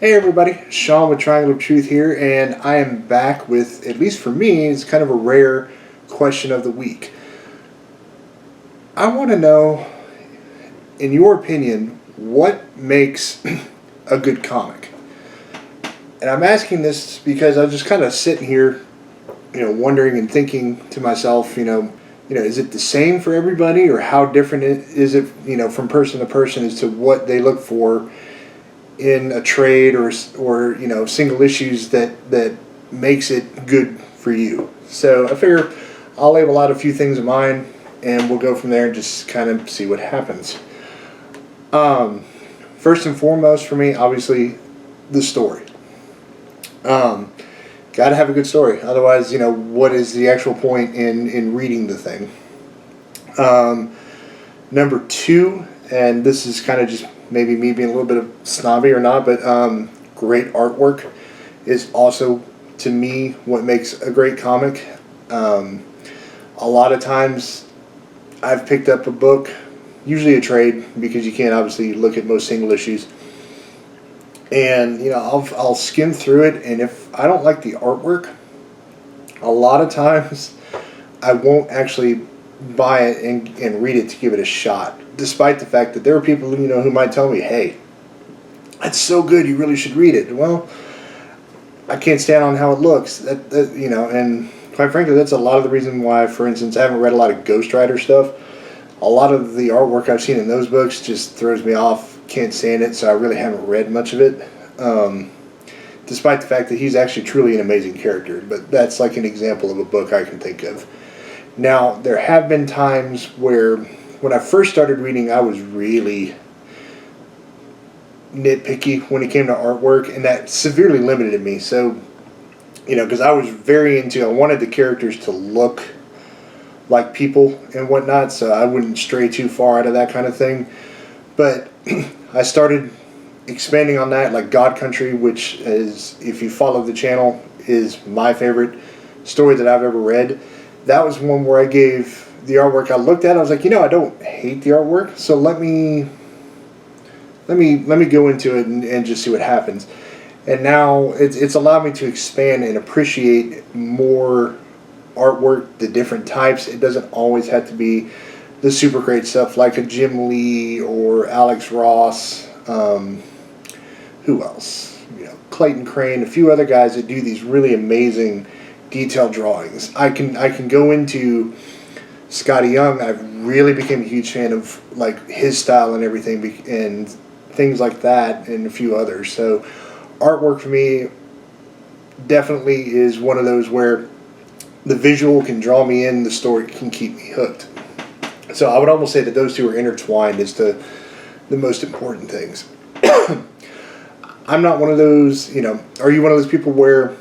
Hey everybody, Sean with Triangle of Truth here, and I am back with, at least for me, it's kind of a rare question of the week. I want to know, in your opinion, what makes a good comic? And I'm asking this because I was just kind of sitting here, wondering and thinking to myself, is it the same for everybody, or how different is it, from person to person as to what they look for in a trade or single issues that makes it good for you. So I figure I'll label out a few things of mine and we'll go from there and just kind of see what happens. First and foremost for me, obviously, the story. Got to have a good story. Otherwise, what is the actual point in reading the thing? Number two, and this is kind of just maybe me being a little bit of snobby or not, but great artwork is also, to me, what makes a great comic. A lot of times I've picked up a book, usually a trade, because you can't obviously look at most single issues, and I'll skim through it, and if I don't like the artwork, a lot of times I won't actually buy it and read it to give it a shot, despite the fact that there are people who might tell me, hey, that's so good, you really should read it. Well, I can't stand on how it looks, and quite frankly, that's a lot of the reason why, for instance, I haven't read a lot of Ghost Rider stuff. A lot of the artwork I've seen in those books just throws me off, can't stand it, so I really haven't read much of it, despite the fact that he's actually truly an amazing character. But that's like an example of a book I can think of. Now, there have been times where, when I first started reading, I was really nitpicky when it came to artwork, and that severely limited me. So, because I was I wanted the characters to look like people and whatnot, so I wouldn't stray too far out of that kind of thing. But I started expanding on that, like God Country, which is, if you follow the channel, is my favorite story that I've ever read. That was one where I gave the artwork, I looked at it, I was like, I don't hate the artwork, so let me go into it and just see what happens. And now it's allowed me to expand and appreciate more artwork, the different types. It doesn't always have to be the super great stuff like a Jim Lee or Alex Ross. Who else? Clayton Crane, a few other guys that do these really amazing detailed drawings. I can go into Scotty Young. I've really became a huge fan of like his style and everything, and things like that, and a few others. So artwork for me definitely is one of those where the visual can draw me in, the story can keep me hooked. So I would almost say that those two are intertwined as to the most important things. I'm not one of those, are you one of those people where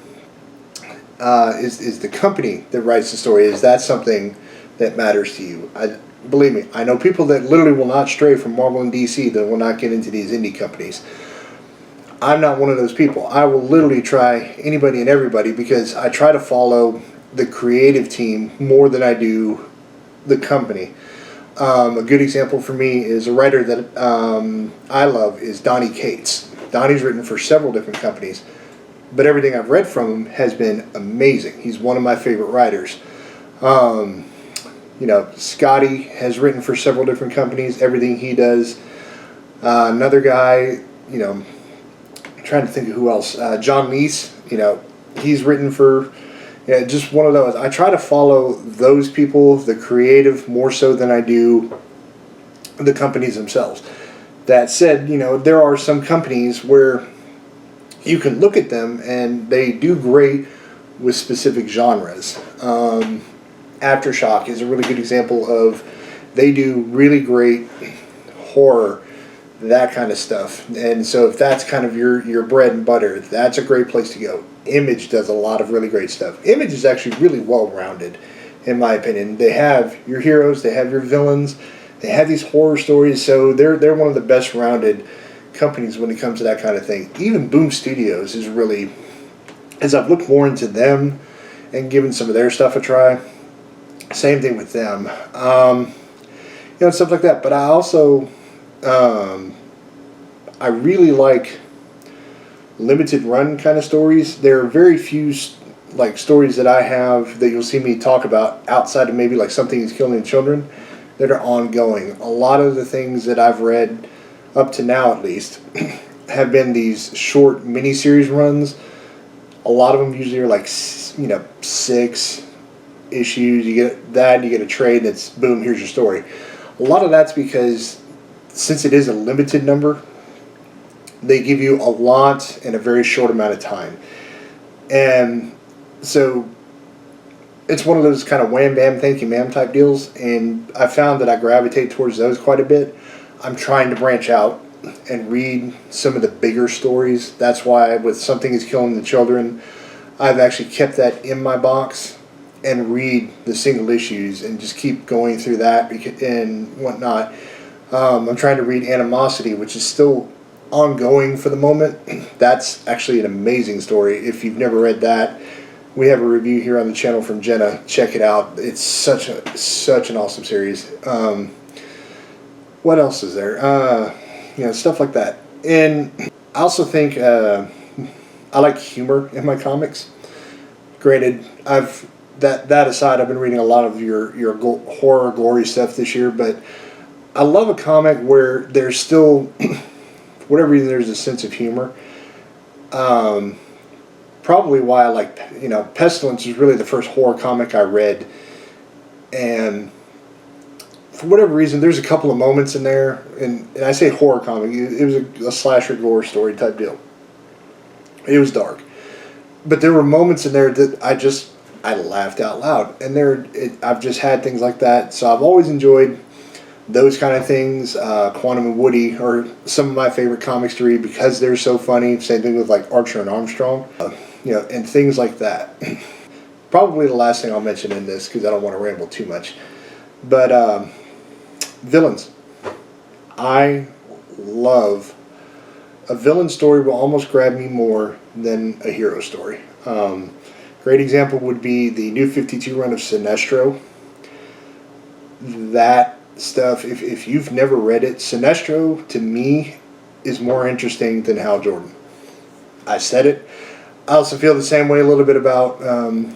is the company that writes the story, is that something that matters to you? Believe me, I know people that literally will not stray from Marvel and DC, that will not get into these indie companies. I'm not one of those people. I will literally try anybody and everybody, because I try to follow the creative team more than I do the company. A good example for me is a writer that I love is Donnie Cates. Donnie's written for several different companies, but everything I've read from him has been amazing. He's one of my favorite writers. Scotty has written for several different companies. Everything he does. Another guy, I'm trying to think of who else. John Leese, he's written for, just one of those. I try to follow those people, the creative, more so than I do the companies themselves. That said, there are some companies where you can look at them and they do great with specific genres. Aftershock is a really good example of, they do really great horror, that kind of stuff. And so if that's kind of your bread and butter, that's a great place to go. Image does a lot of really great stuff. Image is actually really well-rounded, in my opinion. They have your heroes, they have your villains, they have these horror stories, so they're one of the best-rounded companies when it comes to that kind of thing. Even Boom Studios is really, as I've looked more into them and given some of their stuff a try, same thing with them. Stuff like that. But I also, I really like limited run kind of stories, there are very few like stories that I have that you'll see me talk about outside of maybe like Something is Killing Children that are ongoing. A lot of the things that I've read up to now, at least, have been these short mini-series runs. A lot of them usually are like 6 issues. You get that, you get a trade that's boom, here's your story. A lot of that's because since it is a limited number, they give you a lot in a very short amount of time. And so it's one of those kind of wham bam thank you ma'am type deals, and I found that I gravitate towards those quite a bit. I'm trying to branch out and read some of the bigger stories. That's why with Something is Killing the Children, I've actually kept that in my box and read the single issues and just keep going through that and whatnot. I'm trying to read Animosity, which is still ongoing for the moment. That's actually an amazing story. If you've never read that, we have a review here on the channel from Jenna. Check it out. It's such an awesome series. What else is there? Stuff like that. And I also think I like humor in my comics. Granted, that aside, I've been reading a lot of your horror, gory stuff this year, but I love a comic where there's still, for whatever reason, there's a sense of humor. Probably why I like, Pestilence is really the first horror comic I read, and for whatever reason, there's a couple of moments in there, and I say horror comic, it was a slasher gore story type deal. It was dark, but there were moments in there that I laughed out loud, and I've just had things like that, so I've always enjoyed those kind of things. Quantum and Woody are some of my favorite comics to read because they're so funny. Same thing with like Archer and Armstrong, and things like that. Probably the last thing I'll mention in this, because I don't want to ramble too much, but villains. I love a villain story will almost grab me more than a hero story. Great example would be the New 52 run of Sinestro. That stuff, if you've never read it, Sinestro to me is more interesting than Hal Jordan. I said it. I also feel the same way a little bit about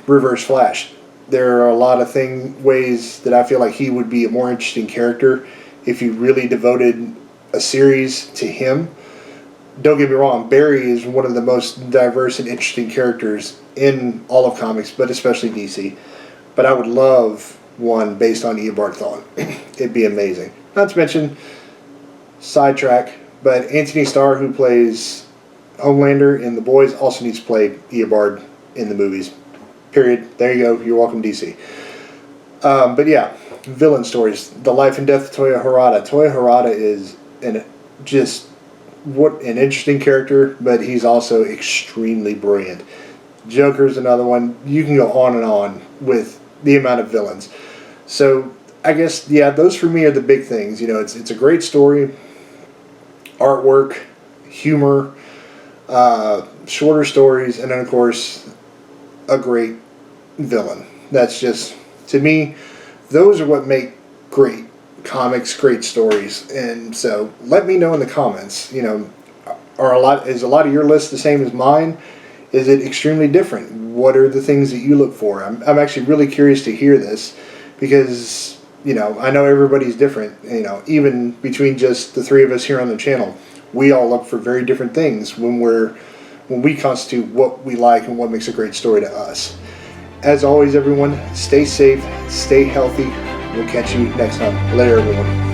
Reverse Flash. There are a lot of ways that I feel like he would be a more interesting character if you really devoted a series to him. Don't get me wrong, Barry is one of the most diverse and interesting characters in all of comics, but especially DC. But I would love one based on Eobard Thawne. It'd be amazing. Not to mention, sidetrack, but Anthony Starr, who plays Homelander in The Boys, also needs to play Eobard in the movies. Period. There you go. You're welcome, DC. But yeah, villain stories. The Life and Death of Toya Harada. Toya Harada is what an interesting character, but he's also extremely brilliant. Joker's another one. You can go on and on with the amount of villains. So I guess, yeah, those for me are the big things. It's a great story, artwork, humor, shorter stories, and then of course a great villain. That's just, to me, those are what make great comics, great stories. And so let me know in the comments, is a lot of your list the same as mine? Is it extremely different? What are the things that you look for? I'm actually really curious to hear this, because I know everybody's different. Even between just the three of us here on the channel, we all look for very different things when we constitute what we like and what makes a great story to us. As always, everyone, stay safe, stay healthy. We'll catch you next time. Later, everyone.